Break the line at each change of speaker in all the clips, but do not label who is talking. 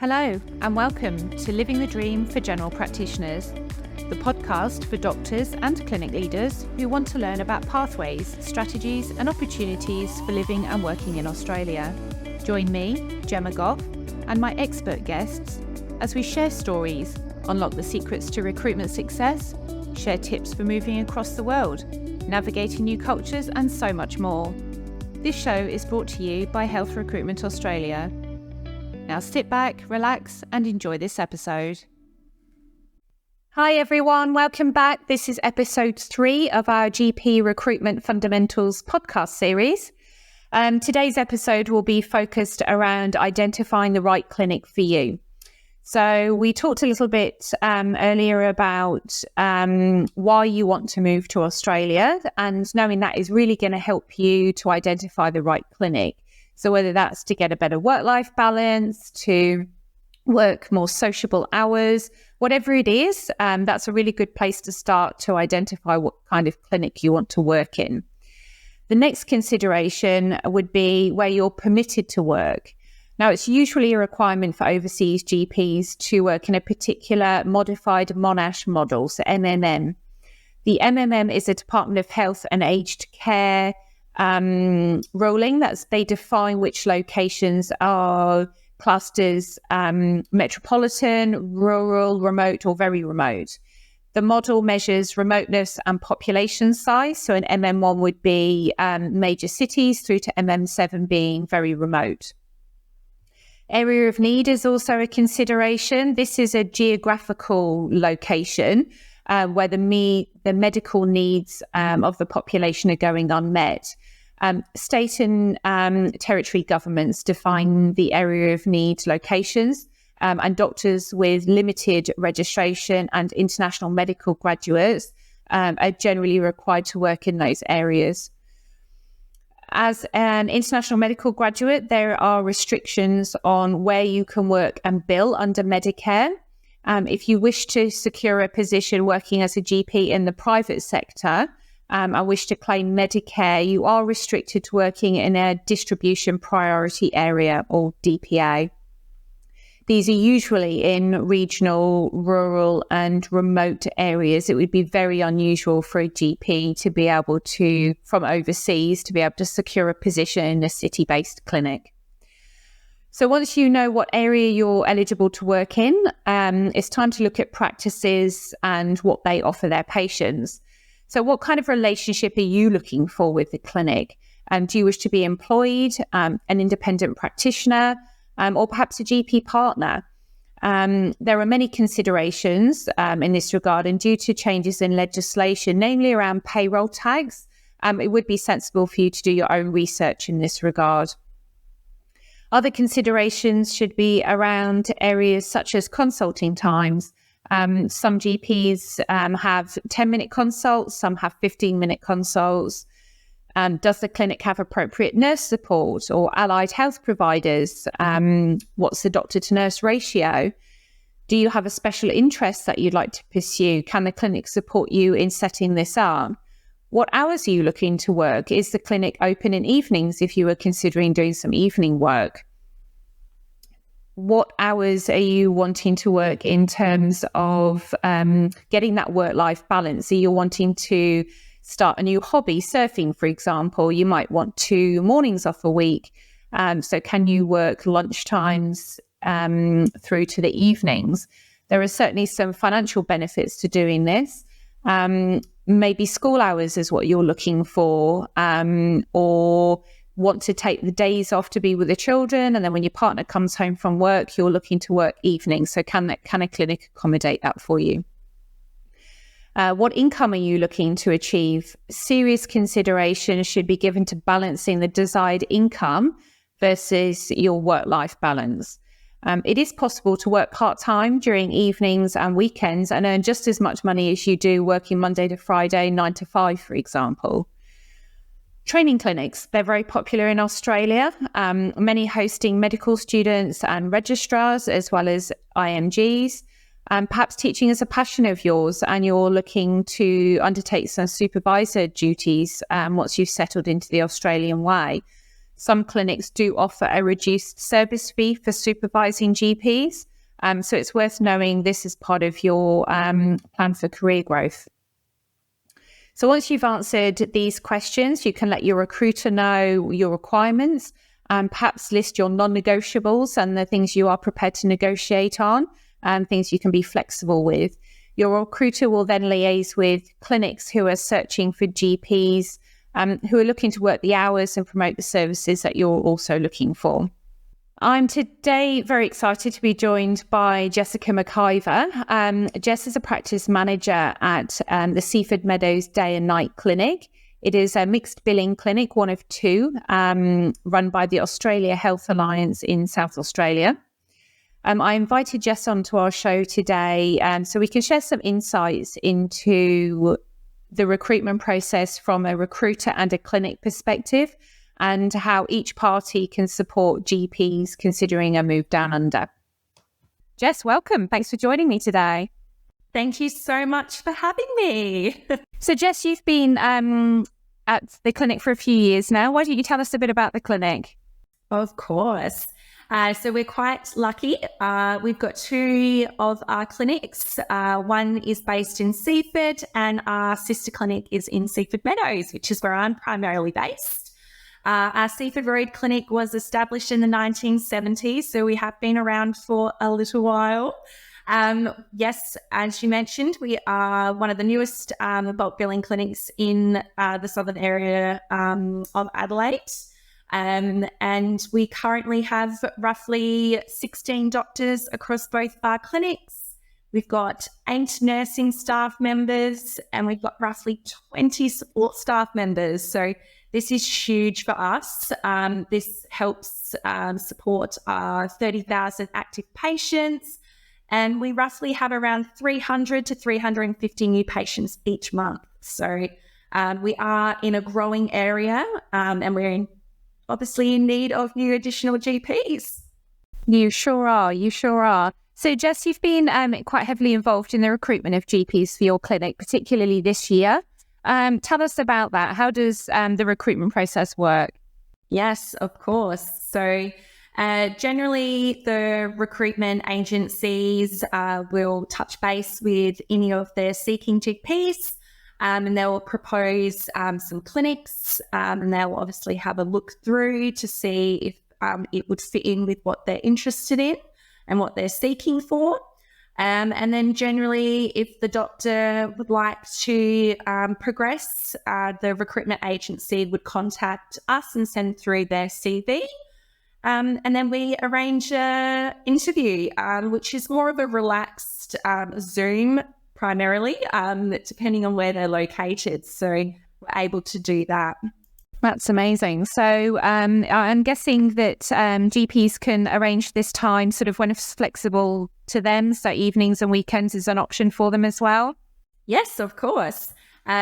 Hello and welcome to Living the Dream for General Practitioners, the podcast for doctors and clinic leaders who want to learn about pathways, strategies and opportunities for living and working in Australia. Join me, Gemma Goff, and my expert guests as we share stories, unlock the secrets to recruitment success, share tips for moving across the world, navigating new cultures and so much more. This show is brought to you by Health Recruitment Australia. Now sit back, relax and enjoy this episode. Hi everyone, welcome back. This is episode 3 of our GP Recruitment Fundamentals podcast series. Today's episode will be focused around identifying the right clinic for you. So we talked a little bit earlier about why you want to move to Australia, and knowing that is really going to help you to identify the right clinic. So whether that's to get a better work-life balance, to work more sociable hours, whatever it is, that's a really good place to start to identify what kind of clinic you want to work in. The next consideration would be where you're permitted to work. Now, it's usually a requirement for overseas GPs to work in a particular modified Monash model, so MMM. The MMM is a Department of Health and Aged Care ruling. They define which locations are classed as metropolitan, rural, remote, or very remote. The model measures remoteness and population size. So an MM1 would be major cities through to MM7 being very remote. Area of need is also a consideration. This is a geographical location where the medical needs of the population are going unmet. State and territory governments define the area of need locations, and doctors with limited registration and international medical graduates are generally required to work in those areas. As an international medical graduate, there are restrictions on where you can work and bill under Medicare. If you wish to secure a position working as a GP in the private sector and wish to claim Medicare, you are restricted to working in a distribution priority area, or DPA. These are usually in regional, rural and remote areas. It would be very unusual for a GP to be able to, from overseas, to be able to secure a position in a city-based clinic. So once you know what area you're eligible to work in, it's time to look at practices and what they offer their patients. So what kind of relationship are you looking for with the clinic? Do you wish to be employed, an independent practitioner, or perhaps a GP partner? There are many considerations in this regard, and due to changes in legislation, namely around payroll tags, it would be sensible for you to do your own research in this regard. Other considerations should be around areas such as consulting times. Some GPs have 10-minute consults, some have 15-minute consults. Does the clinic have appropriate nurse support or allied health providers? What's the doctor-to-nurse ratio? Do you have a special interest that you'd like to pursue? Can the clinic support you in setting this up? What hours are you looking to work? Is the clinic open in evenings if you were considering doing some evening work? What hours are you wanting to work in terms of getting that work-life balance? Are you wanting to start a new hobby, surfing, for example? You might want 2 mornings off a week. So can you work lunchtimes through to the evenings? There are certainly some financial benefits to doing this. Maybe school hours is what you're looking for, or want to take the days off to be with the children, and then when your partner comes home from work, you're looking to work evenings. So can a clinic accommodate that for you? What income are you looking to achieve? Serious consideration should be given to balancing the desired income versus your work-life balance. It is possible to work part-time during evenings and weekends and earn just as much money as you do working Monday to Friday, 9 to 5, for example. Training clinics, they're very popular in Australia, many hosting medical students and registrars as well as IMGs. Perhaps teaching is a passion of yours and you're looking to undertake some supervisor duties once you've settled into the Australian way. some clinics do offer a reduced service fee for supervising GPs. So it's worth knowing this is part of your plan for career growth. So once you've answered these questions, you can let your recruiter know your requirements and perhaps list your non-negotiables and the things you are prepared to negotiate on and things you can be flexible with. Your recruiter will then liaise with clinics who are searching for GPs who are looking to work the hours and promote the services that you're also looking for. I'm today very excited to be joined by Jessica McIvor. Jess is a practice manager at the Seaford Meadows Day and Night Clinic. It is a mixed billing clinic, one of two, run by the Australia Health Alliance in South Australia. I invited Jess onto our show today so we can share some insights into the recruitment process from a recruiter and a clinic perspective, and how each party can support GPs considering a move down under. Jess, welcome. Thanks for joining me today.
Thank you so much for having me.
So Jess, you've been at the clinic for a few years now. Why don't you tell us a bit about the clinic?
Of course. So we're quite lucky. We've got two of our clinics. One is based in Seaford and our sister clinic is in Seaford Meadows, which is where I'm primarily based. Our Seaford Road clinic was established in the 1970s, so we have been around for a little while. Yes, as you mentioned, we are one of the newest bulk billing clinics in the southern area of Adelaide. And we currently have roughly 16 doctors across both our clinics. We've got 8 nursing staff members and we've got roughly 20 support staff members. So this is huge for us. This helps support our 30,000 active patients. And we roughly have around 300 to 350 new patients each month. So we are in a growing area and we're obviously in need of new additional GPs.
You sure are. So Jess, you've been quite heavily involved in the recruitment of GPs for your clinic, particularly this year. Tell us about that. How does the recruitment process work?
Yes, of course. So generally the recruitment agencies will touch base with any of their seeking GPs and they'll propose some clinics and they'll obviously have a look through to see if it would fit in with what they're interested in and what they're seeking for. And then generally, if the doctor would like to progress, the recruitment agency would contact us and send through their CV. And then we arrange an interview, which is more of a relaxed Zoom primarily, depending on where they're located. So we're able to do that.
That's amazing. So I'm guessing that GPs can arrange this time sort of when it's flexible to them. So evenings and weekends is an option for them as well.
Yes, of course.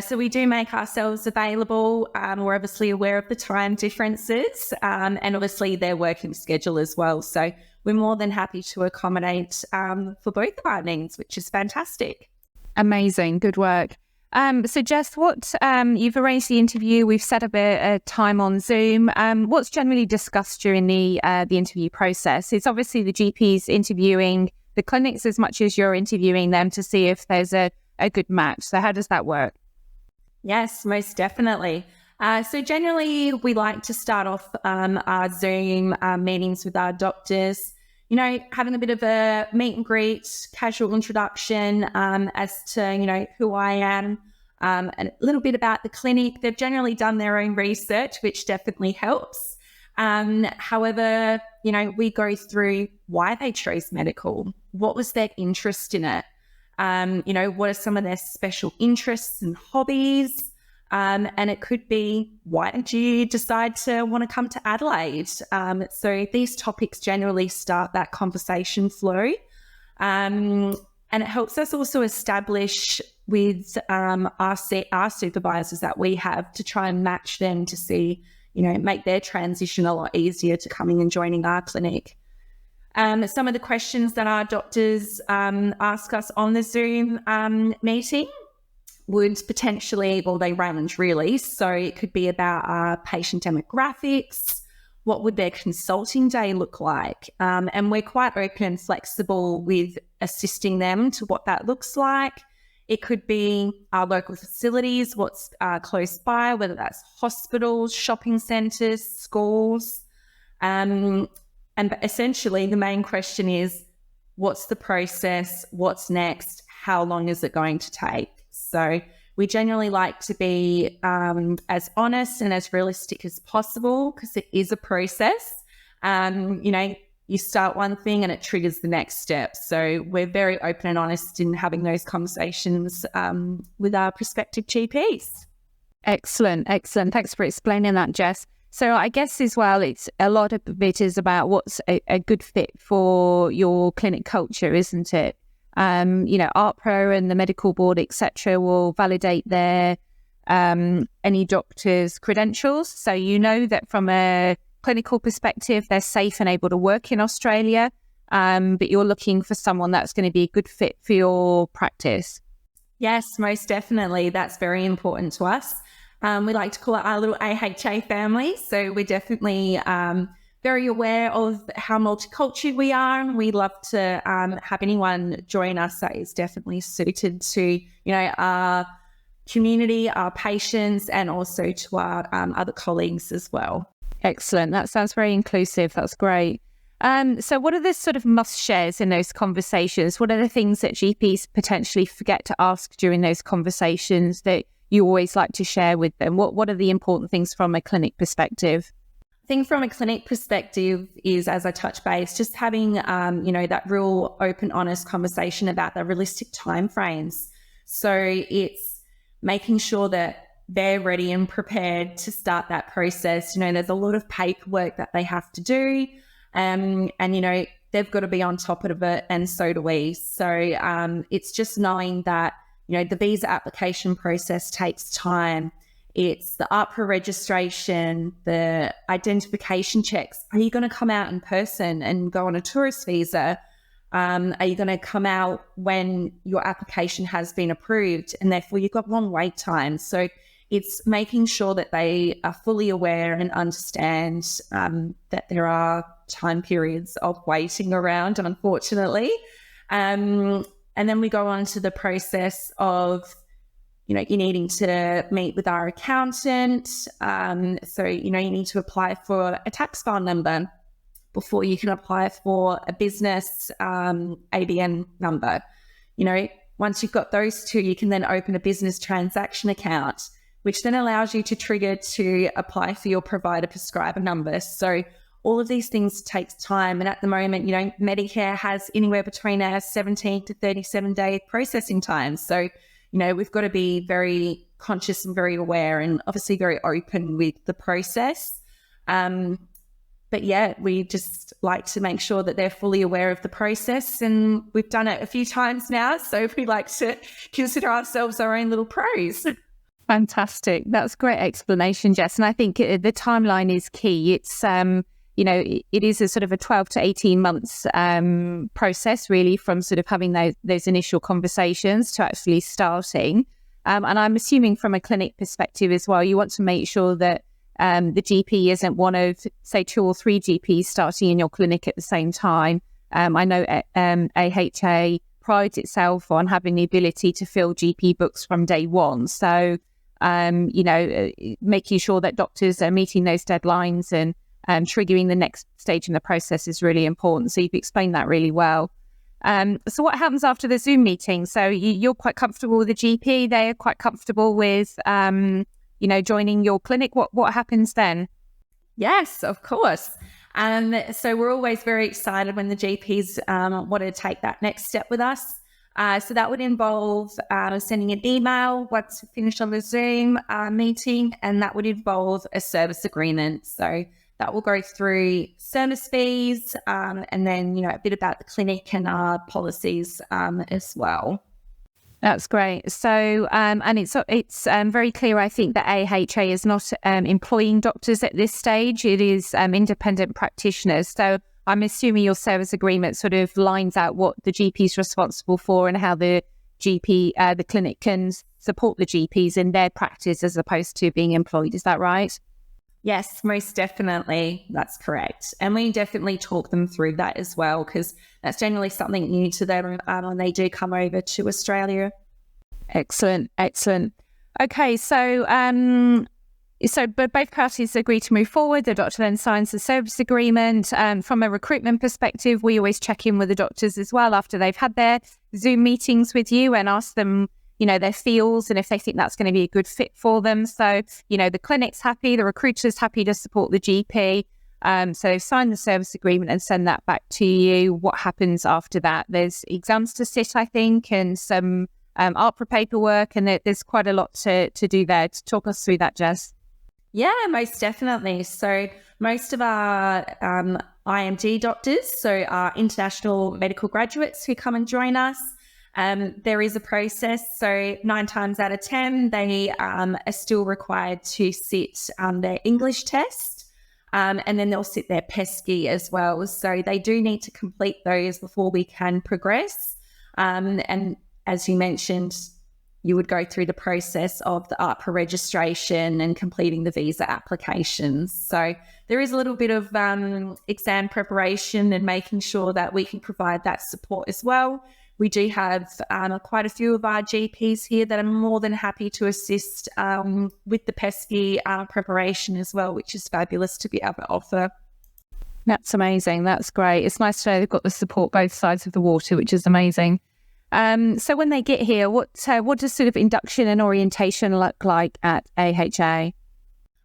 So we do make ourselves available. We're obviously aware of the time differences and obviously their working schedule as well. So we're more than happy to accommodate for both of our needs, which is fantastic.
Amazing. Good work. So Jess, you've arranged the interview. We've set up a time on Zoom. What's generally discussed during the interview process? It's obviously the GPs interviewing the clinics as much as you're interviewing them to see if there's a good match. So how does that work?
Yes, most definitely. So generally we like to start off our Zoom meetings with our doctors, having a bit of a meet and greet, casual introduction as to, who I am and a little bit about the clinic. They've generally done their own research, which definitely helps. However, we go through why they chose medical, what was their interest in it, what are some of their special interests and hobbies. And it could be, why did you decide to want to come to Adelaide? So these topics generally start that conversation flow. And it helps us also establish with our supervisors that we have to try and match them to see, make their transition a lot easier to coming and joining our clinic. Some of the questions that our doctors ask us on the Zoom meeting would potentially, they range really. So it could be about our patient demographics, what would their consulting day look like? And we're quite open and flexible with assisting them to what that looks like. It could be our local facilities, what's close by, whether that's hospitals, shopping centres, schools. And essentially the main question is, what's the process? What's next? How long is it going to take? So we generally like to be as honest and as realistic as possible, because it is a process. You start one thing and it triggers the next step. So we're very open and honest in having those conversations with our prospective GPs.
Excellent. Thanks for explaining that, Jess. So I guess as well, it's a lot of it is about what's a good fit for your clinic culture, isn't it? ARPRA and the medical board, etc., will validate their any doctor's credentials. So you know that from a clinical perspective, they're safe and able to work in Australia, but you're looking for someone that's going to be a good fit for your practice.
Yes, most definitely. That's very important to us. We like to call it our little AHA family. So we're definitely very aware of how multicultural we are. And we love to have anyone join us that is definitely suited to, our community, our patients, and also to our other colleagues as well.
Excellent. That sounds very inclusive. That's great. So what are the sort of must shares in those conversations? What are the things that GPs potentially forget to ask during those conversations that you always like to share with them? What are the important things from a clinic perspective?
I think from a clinic perspective is, as I touch base, just having, that real open, honest conversation about the realistic timeframes. So it's making sure that they're ready and prepared to start that process. There's a lot of paperwork that they have to do, and they've got to be on top of it, and so do we. So it's just knowing that, the visa application process takes time. It's the ARPRA registration, the identification checks. Are you going to come out in person and go on a tourist visa? Are you going to come out when your application has been approved? And therefore you've got long wait times. So it's making sure that they are fully aware and understand that there are time periods of waiting around, unfortunately. And then we go on to the process of, you needing to meet with our accountant. So, you need to apply for a tax file number before you can apply for a business ABN number. Once you've got those two, you can then open a business transaction account, which then allows you to trigger to apply for your provider prescriber number. So all of these things takes time. And at the moment, Medicare has anywhere between a 17 to 37 day processing time. So, we've got to be very conscious and very aware, and obviously very open with the process. But yeah, we just like to make sure that they're fully aware of the process, and we've done it a few times now. So we like to consider ourselves our own little pros.
Fantastic. That's a great explanation, Jess. And I think the timeline is key. It's, it is a sort of a 12 to 18 months process, really, from sort of having those initial conversations to actually starting. And I'm assuming from a clinic perspective as well, you want to make sure that the GP isn't one of, say, 2 or 3 GPs starting in your clinic at the same time. I know AHA prides itself on having the ability to fill GP books from day one. So, making sure that doctors are meeting those deadlines and triggering the next stage in the process is really important. So you've explained that really well. So what happens after the Zoom meeting? So you're quite comfortable with the GP. They are quite comfortable with, joining your clinic. What happens then?
Yes, of course. So we're always very excited when the GPs want to take that next step with us. So that would involve sending an email once we finish on the Zoom meeting, and that would involve a service agreement. So that will go through service fees and then, a bit about the clinic and our policies as well.
That's great. So, and it's very clear, I think, that AHA is not employing doctors at this stage. It is independent practitioners. So I'm assuming your service agreement sort of lines out what the GP is responsible for and how the clinic can support the GPs in their practice as opposed to being employed. Is that right?
Yes, most definitely. That's correct. And we definitely talk them through that as well, because that's generally something new to them when they do come over to Australia.
Excellent, excellent. Okay, so but both parties agree to move forward. The doctor then signs the service agreement. From a recruitment perspective, we always check in with the doctors as well after they've had their Zoom meetings with you and ask them, their feels and if they think that's going to be a good fit for them. So, the clinic's happy, the recruiter's happy to support the GP. So they've signed the service agreement and send that back to you. What happens after that? There's exams to sit, I think, and some ARPA paperwork, and there's quite a lot to do there. To talk us through that, Jess.
Yeah, most definitely. So most of our IMD doctors, so our international medical graduates who come and join us, there is a process. So 9 times out of 10, they are still required to sit their English test, and then they'll sit their pesky as well. So they do need to complete those before we can progress. And as you mentioned, you would go through the process of the ARPA registration and completing the visa applications. So there is a little bit of exam preparation and making sure that we can provide that support as well. We do have quite a few of our GPs here that are more than happy to assist with the pesky preparation as well, which is fabulous to be able to offer.
That's amazing. That's great. It's nice to know they've got the support both sides of the water, which is amazing. So when they get here, what does sort of induction and orientation look like at AHA?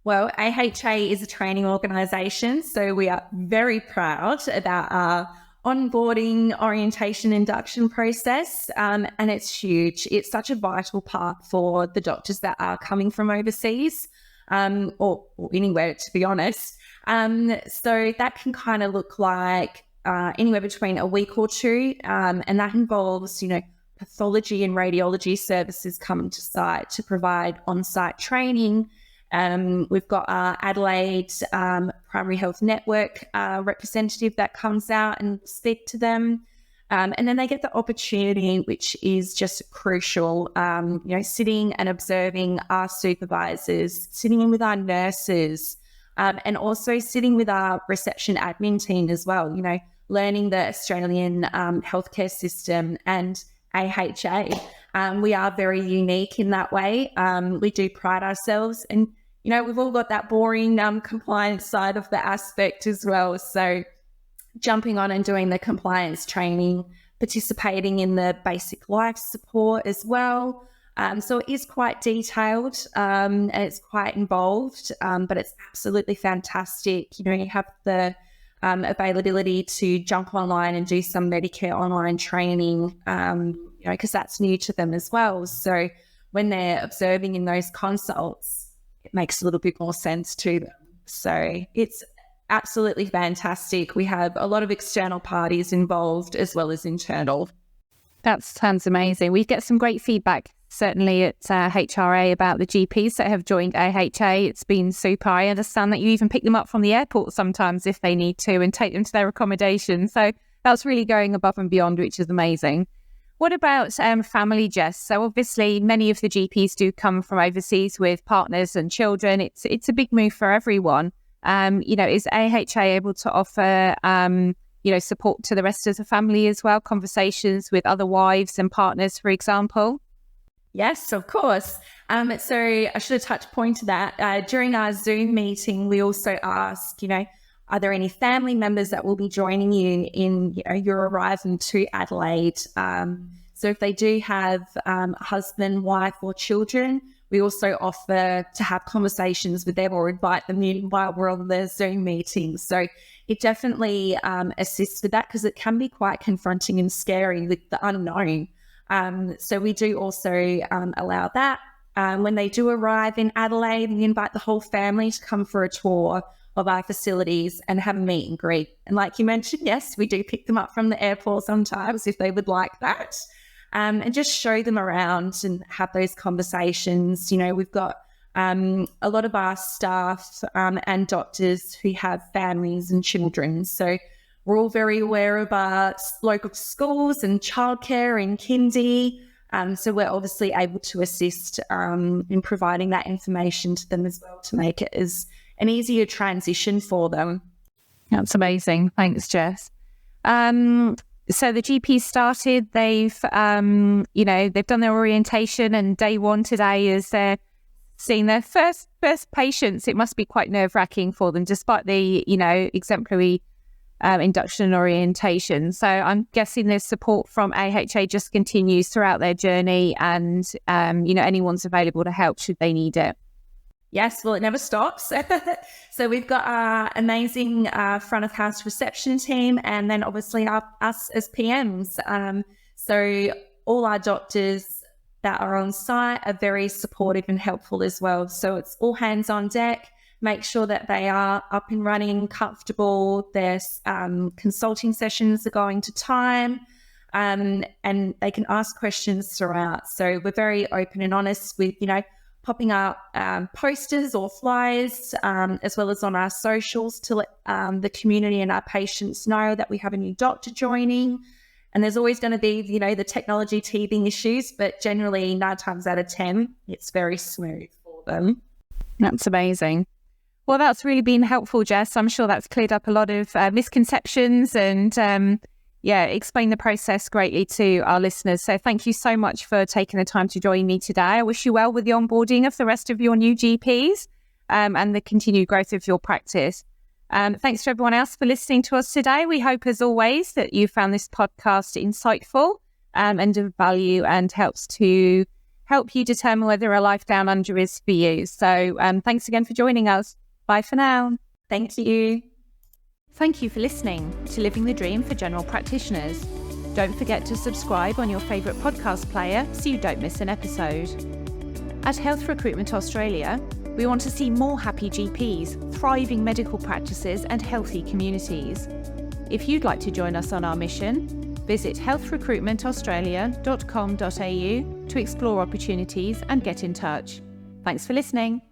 Well, AHA is a training organisation, so we are very proud about our onboarding, orientation, induction process, and it's huge. It's such a vital part for the doctors that are coming from overseas, or anywhere, to be honest. So that can kind of look like anywhere between a week or two, and that involves, pathology and radiology services coming to site to provide on-site training. We've got our Adelaide Primary Health Network representative that comes out and speak to them. And then they get the opportunity, which is just crucial, sitting and observing our supervisors, sitting in with our nurses, and also sitting with our reception admin team as well, learning the Australian healthcare system and AHA. We are very unique in that way. We do pride ourselves, and we've all got that boring compliance side of the aspect as well. So jumping on and doing the compliance training, participating in the basic life support as well. So it is quite detailed and it's quite involved, but it's absolutely fantastic. You have the availability to jump online and do some Medicare online training, because that's new to them as well. So when they're observing in those consults, it makes a little bit more sense to them. So it's absolutely fantastic. We have a lot of external parties involved as well as internal.
That sounds amazing. We get some great feedback, certainly at HRA, about the GPs that have joined AHA. It's been super. I understand that you even pick them up from the airport sometimes if they need to and take them to their accommodation. So that's really going above and beyond, which is amazing. What about family, Jess? So obviously many of the GPs do come from overseas with partners and children. It's a big move for everyone. Is AHA able to offer support to the rest of the family as well? Conversations with other wives and partners, for example?
Yes, of course. So I should have touched point to that. During our Zoom meeting, we also asked, are there any family members that will be joining you in your arrival to Adelaide? So if they do have a husband, wife or children, we also offer to have conversations with them or invite them in while we're on the Zoom meeting. So it definitely assists with that, because it can be quite confronting and scary with the unknown. So we do also allow that. When they do arrive in Adelaide, we invite the whole family to come for a tour of our facilities and have a meet and greet. And like you mentioned, yes, we do pick them up from the airport sometimes if they would like that, and just show them around and have those conversations. We've got a lot of our staff and doctors who have families and children. So we're all very aware of our local schools and childcare and kindy. So we're obviously able to assist in providing that information to them as well, to make it as an easier transition for them.
That's amazing. Thanks, Jess. So the GP started, they've done their orientation, and day one today is they're seeing their first patients. It must be quite nerve-wracking for them, despite the, exemplary induction and orientation. So I'm guessing their support from AHA just continues throughout their journey, and, anyone's available to help should they need it.
Yes, well, it never stops. So we've got our amazing front of house reception team, and then obviously us as PMs. So all our doctors that are on site are very supportive and helpful as well. So it's all hands on deck. Make sure that they are up and running, comfortable. Their consulting sessions are going to time, and they can ask questions throughout. So we're very open and honest with, popping up posters or flyers, as well as on our socials to let the community and our patients know that we have a new doctor joining. And there's always going to be, the technology teething issues, but generally 9 times out of 10, it's very smooth for them.
That's amazing. Well, that's really been helpful, Jess. I'm sure that's cleared up a lot of misconceptions and explain the process greatly to our listeners. So thank you so much for taking the time to join me today. I wish you well with the onboarding of the rest of your new GPs and the continued growth of your practice. Thanks to everyone else for listening to us today. We hope, as always, that you found this podcast insightful and of value, and helps to help you determine whether a life down under is for you. So thanks again for joining us. Bye for now.
Thank you.
Thank you for listening to Living the Dream for General Practitioners. Don't forget to subscribe on your favourite podcast player so you don't miss an episode. At Health Recruitment Australia, we want to see more happy GPs, thriving medical practices and healthy communities. If you'd like to join us on our mission, visit healthrecruitmentaustralia.com.au to explore opportunities and get in touch. Thanks for listening.